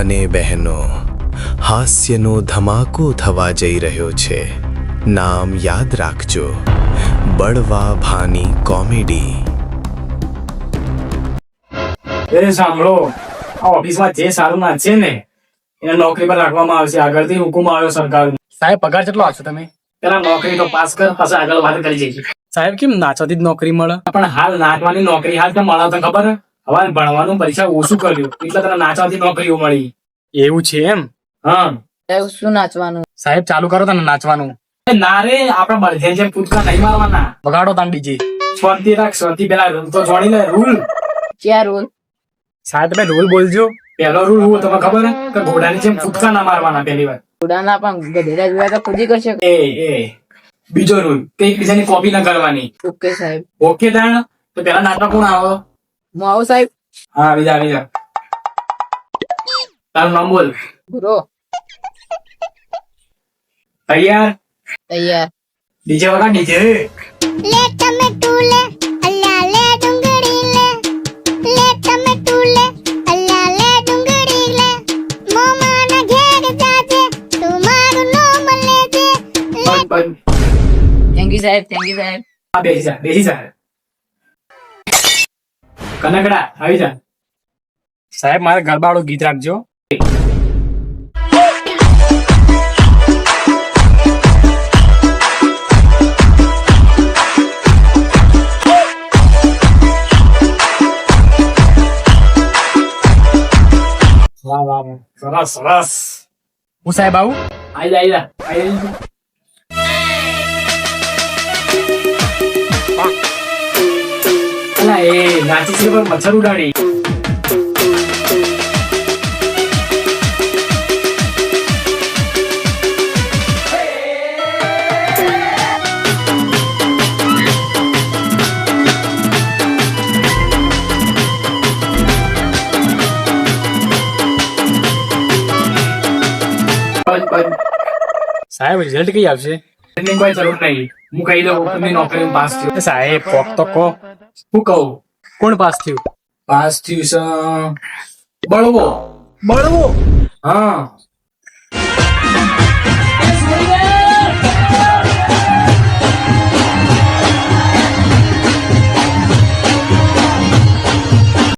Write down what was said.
અને બહેનો, હાસ્યનો ધમાકો થવા જઈ રહ્યો છે. નામ યાદ રાખજો, બળવા ભાની કોમેડી. એ સાંભળો, આ ઓફિસમાં જે સારું નાચે ને એને નોકરી પર રાખવામાં આવશે. આગળથી હુકમ આવ્યો સરકાર. સાહેબ પગાર કેટલો આપશો તમે? પેલા નોકરી તો પાસ કર, પછી આગળ વાત કરી જઈશું. સાહેબ કેમ નાચવાથી જ નોકરી મળે? પણ હાલ નાચવાની નોકરી હાલ કેમ મળે તને ખબર? હવે ભણવાનું પૈસા ઓછું કર્યું એટલે તને નાચવાથી નોકરીઓ મળી. એવું છે એમ? હા સાહેબ શું નાચવાનું? સાહેબ ચાલુ કરો તને નાચવાનું. ના રે, આપડે બધે જેમ કૂદકા નહીં મારવાના. વગાડો તાન ડીજે. શાંતિ રાખ, શાંતિ. પેલા રૂલ તો જોડી લે. રૂલ ક્યાં રોલ? સાહેબ તમે રોલ બોલજો. પહેલો રૂલ હું તમને ખબર હે કે ઘોડાની જેમ કૂદકા ના મારવાના પહેલી વાર. ઘોડાના પણ ગધેડા જેવા તો કૂદી કરશે. એ બીજો રૂલ કે એકબીજાની કોપી ના કરવાની. ઓકે સાહેબ. ઓકે તાણ. તો પેલા નાચવા કોણ આવો? હું આવું સાહેબ? હા, આવી જા. તારું નામ બોલ. ગુરો. તૈયાર? તૈયાર. ડીજે વગા ડીજે. લે ટમેટુ લે અલ્લા લે ડુંગળી લે ટમેટુ લે અલ્લા લે ડુંગળી લે મોમાના ઘેર જાજે તું મારું નામ લેજે બંધ. થેન્ક યુ સાહેબ. થેન્ક યુ સાહેબ. હા, બેસી જા. કનકડા આવી જા. સાહેબ મારે ગરબાવાળું ગીત રાખજો. વાહ વાહ, સરસ સરસ. હું સાહેબ આવું? આવી જા. અલા એ નાચી છે પણ મચ્છર ઉડાડી. સાહેબ રિઝલ્ટ કઈ આવશે? એની કોઈ જરૂર નહીં. હું કહી દઉં તમે નોકરી પાસ થયો. સાહેબ કોક તો કહો. હું કહું? કોણ પાસ થયું? પાસ થયું છે બળવો. બળવો? હા,